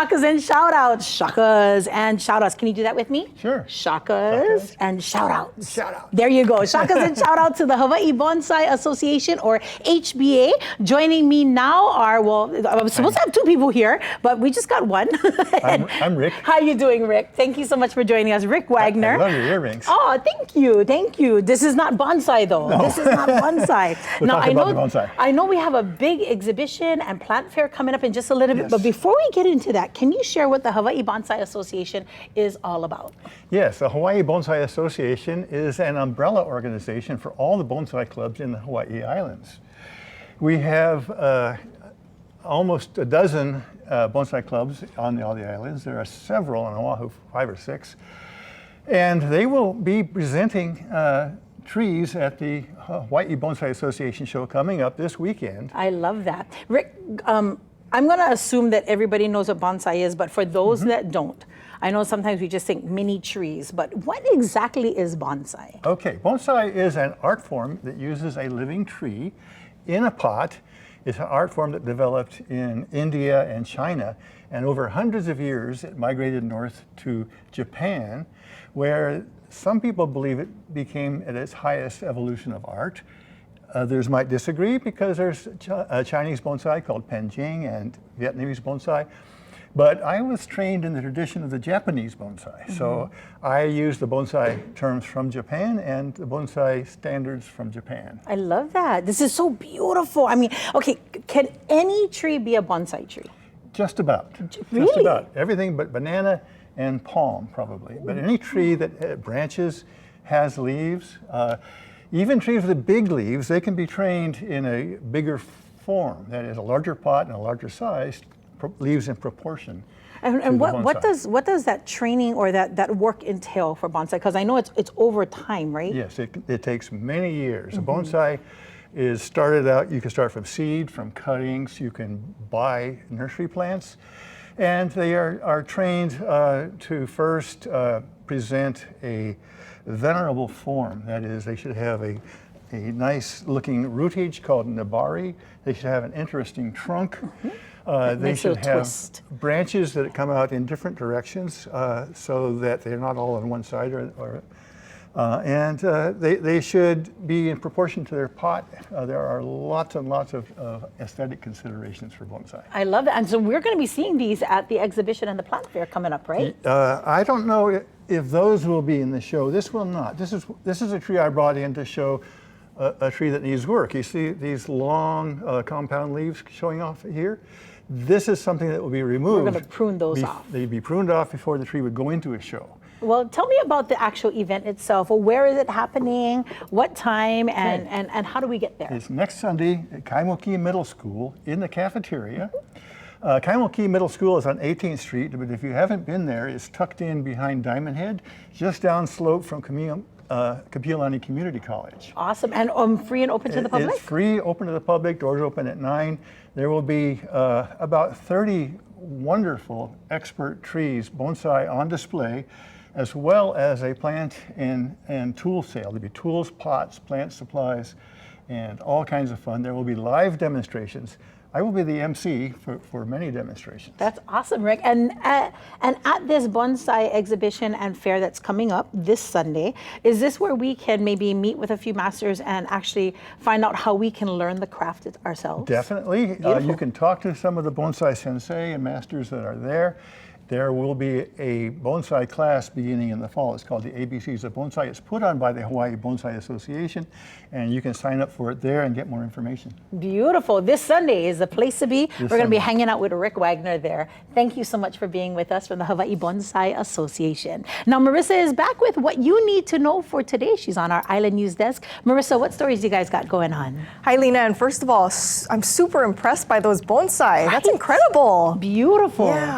shakas and shout outs. Shakas and shout outs. Can you do that with me? Sure. Shakas and shout outs. Shout out. There you go. Shakas and shout out to the Hawai'i Bonsai Association, or HBA. Joining me now are, well, I was supposed to have two people here, but we just got one. I'm Rick. How you doing, Rick? Thank you so much for joining us. Rick Wagner. I love your earrings. Oh, thank you. Thank you. This is not bonsai, though. No. This is not bonsai. We'll now, talk about the bonsai. I know we have a big exhibition and plant fair coming up in just a little bit, Yes. but before we get into that, can you share what the Hawai'i Bonsai Association is all about? Yes, the Hawai'i Bonsai Association is an umbrella organization for all the bonsai clubs in the Hawaii Islands. We have almost a dozen bonsai clubs on all the islands. There are several on Oahu, 5 or 6. And they will be presenting trees at the Hawai'i Bonsai Association show coming up this weekend. I love that. Rick, I'm going to assume that everybody knows what bonsai is, but for those that don't, I know sometimes we just think mini trees, but what exactly is bonsai? Okay, bonsai is an art form that uses a living tree in a pot. It's an art form that developed in India and China, and over hundreds of years it migrated north to Japan, where some people believe it became at its highest evolution of art. Others might disagree because there's a Chinese bonsai called Penjing and Vietnamese bonsai. But I was trained in the tradition of the Japanese bonsai. So I use the bonsai terms from Japan and the bonsai standards from Japan. I love that. This is so beautiful. I mean, okay, can any tree be a bonsai tree? Just about. Really? Just about. Everything but banana and palm, probably. But any tree that branches, has leaves, even trees with big leaves, they can be trained in a bigger form. That is, a larger pot and a larger size, leaves in proportion. And what does that training or that work entail for bonsai? Because I know it's over time, right? Yes, it takes many years. A bonsai is started out, you can start from seed, from cuttings, you can buy nursery plants, and they are trained to first present a venerable form. That is, they should have a nice looking rootage called nabari. They should have an interesting trunk. They should have branches that come out in different directions so that they're not all on one side, and they should be in proportion to their pot. There are lots and lots of aesthetic considerations for bonsai. I love that. And so we're going to be seeing these at the exhibition and the plant fair coming up, right? I don't know if those will be in the show. This will not. This is a tree I brought in to show a tree that needs work. You see these long compound leaves showing off here? This is something that will be removed. We're going to prune those off. They'd be pruned off before the tree would go into a show. Well, tell me about the actual event itself. Well, where is it happening? What time? And how do we get there? It's next Sunday at Kaimoki Middle School in the cafeteria. Kaimoki Middle School is on 18th Street, but if you haven't been there, it's tucked in behind Diamond Head, just down slope from Kapiolani Community College. Awesome. And free and open to the public? It's free, open to the public. Doors open at 9. There will be about 30 wonderful expert trees, bonsai, on display, as well as a plant and tool sale. There'll be tools, pots, plant supplies, and all kinds of fun. There will be live demonstrations. I will be the MC for many demonstrations. That's awesome, Rick. And at this bonsai exhibition and fair that's coming up this Sunday, is this where we can maybe meet with a few masters and actually find out how we can learn the craft ourselves? Definitely. You can talk to some of the bonsai sensei and masters that are there. There will be a bonsai class beginning in the fall. It's called the ABCs of Bonsai. It's put on by the Hawai'i Bonsai Association, and you can sign up for it there and get more information. Beautiful. This Sunday is the place to be. We're going to be hanging out with Rick Wagner there. Thank you so much for being with us from the Hawai'i Bonsai Association. Now, Marissa is back with what you need to know for today. She's on our Island News desk. Marissa, what stories you guys got going on? Hi, Lena. And first of all, I'm super impressed by those bonsai. Right? That's incredible. Beautiful. Yeah.